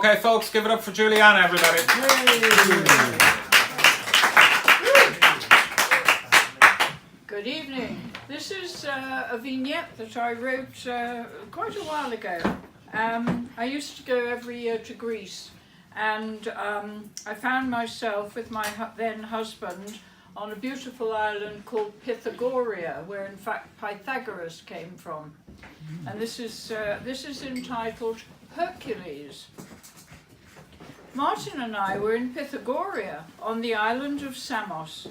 Okay, folks, give it up for Jilliana, everybody. Good evening. This is a vignette that I wrote quite a while ago. I used to go every year to Greece, and I found myself with my then husband on a beautiful island called Pythagoria, where in fact Pythagoras came from. And this is entitled Hercules. Martin and I were in Pythagoria on the island of Samos.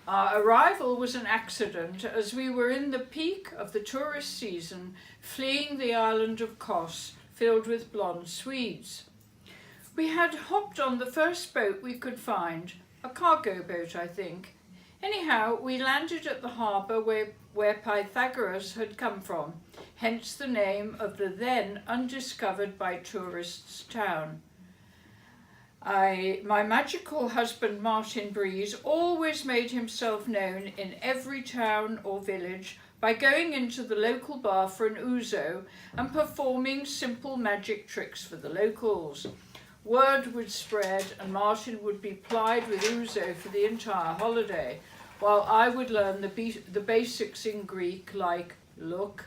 Our arrival was an accident as we were in the peak of the tourist season, fleeing the island of Kos, filled with blonde Swedes. We had hopped on the first boat we could find, a cargo boat I think. Anyhow, we landed at the harbour where Pythagoras had come from, hence the name of the then undiscovered by tourists town. My magical husband Ranicar-Breese always made himself known in every town or village by going into the local bar for an ouzo and performing simple magic tricks for the locals. Word would spread and Martin would be plied with ouzo for the entire holiday, while I would learn the basics in Greek like look,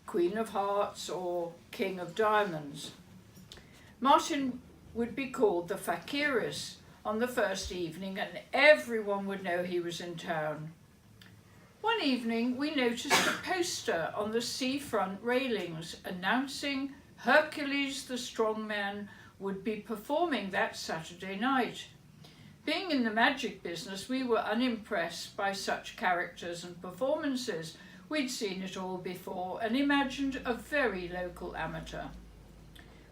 Queen of Hearts or King of Diamonds. Martin would be called the Fakiris on the first evening and everyone would know he was in town. One evening we noticed a poster on the seafront railings announcing Hercules the strongman would be performing that Saturday night. Being in the magic business, we were unimpressed by such characters and performances. We'd seen it all before and imagined a very local amateur.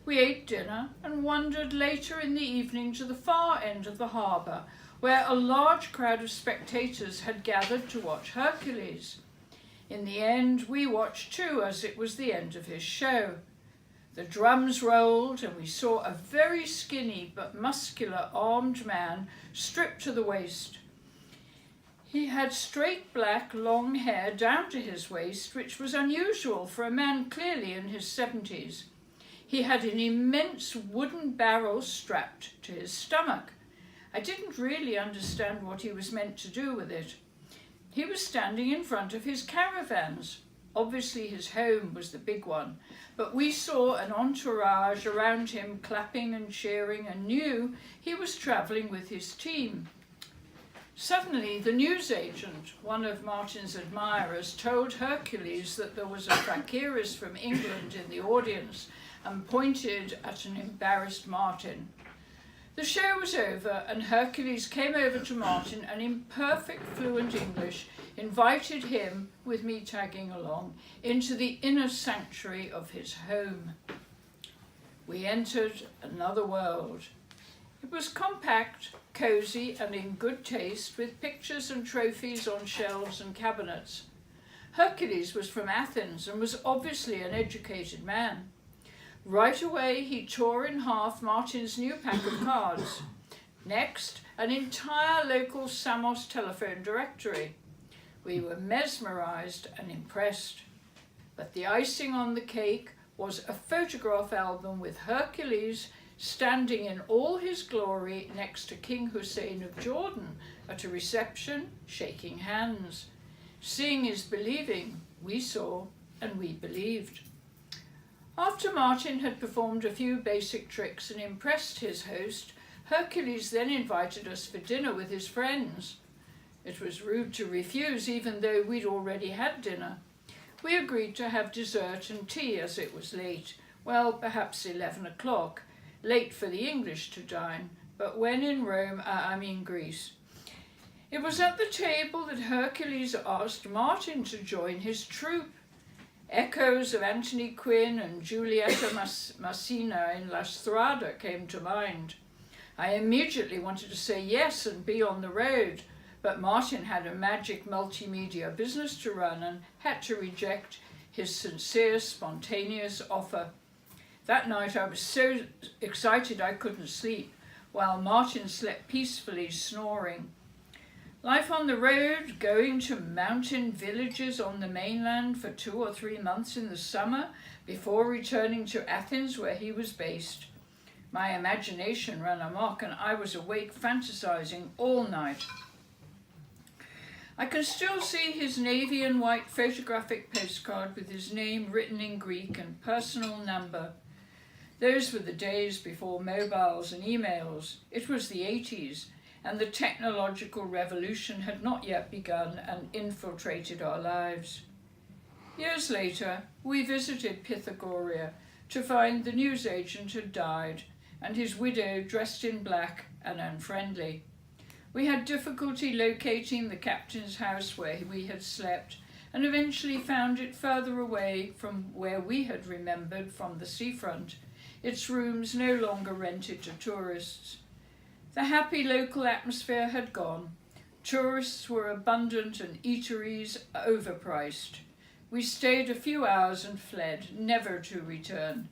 We ate dinner and wandered later in the evening to the far end of the harbour, where a large crowd of spectators had gathered to watch Hercules. In the end, we watched too, as it was the end of his show. The drums rolled and we saw a very skinny but muscular armed man stripped to the waist. He had straight black long hair down to his waist, which was unusual for a man clearly in his 70s. He had an immense wooden barrel strapped to his stomach. I didn't really understand what he was meant to do with it. He was standing in front of his caravans. Obviously his home was the big one, but we saw an entourage around him clapping and cheering and knew he was travelling with his team. Suddenly the newsagent, one of Martin's admirers, told Hercules that there was a Fakiris from England in the audience and pointed at an embarrassed Martin. The show was over and Hercules came over to Martin and in perfect fluent English invited him, with me tagging along, into the inner sanctuary of his home. We entered another world. It was compact, cosy and in good taste, with pictures and trophies on shelves and cabinets. Hercules was from Athens and was obviously an educated man. Right away he tore in half Martin's new pack of cards. Next, an entire local Samos telephone directory. We were mesmerised and impressed. But the icing on the cake was a photograph album with Hercules standing in all his glory next to King Hussein of Jordan at a reception, shaking hands. Seeing is believing. We saw and we believed. After Martin had performed a few basic tricks and impressed his host, Hercules then invited us for dinner with his friends. It was rude to refuse, even though we'd already had dinner. We agreed to have dessert and tea as it was late, well, perhaps 11 o'clock, late for the English to dine, but when in Rome, Greece. It was at the table that Hercules asked Martin to join his troupe. Echoes of Anthony Quinn and Giulietta Massina in La Strada came to mind. I immediately wanted to say yes and be on the road, but Martin had a magic multimedia business to run and had to reject his sincere, spontaneous offer. That night I was so excited I couldn't sleep, while Martin slept peacefully, snoring. Life on the road, going to mountain villages on the mainland for 2 or 3 months in the summer before returning to Athens where he was based. My imagination ran amok and I was awake fantasizing all night. I can still see his navy and white photographic postcard with his name written in Greek and personal number. Those were the days before mobiles and emails. It was the 80s, and the technological revolution had not yet begun and infiltrated our lives. Years later, we visited Pythagoria to find the newsagent had died and his widow dressed in black and unfriendly. We had difficulty locating the captain's house where we had slept and eventually found it further away from where we had remembered from the seafront, its rooms no longer rented to tourists. The happy local atmosphere had gone. Tourists were abundant and eateries overpriced. We stayed a few hours and fled, never to return.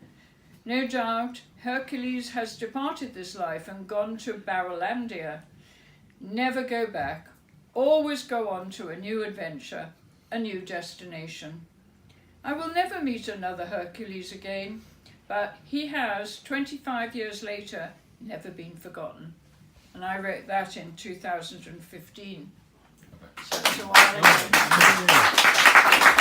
No doubt Hercules has departed this life and gone to Barrowlandia. Never go back. Always go on to a new adventure, a new destination. I will never meet another Hercules again, but he has, 25 years later, never been forgotten. And I wrote that in 2015. So it's a while ago.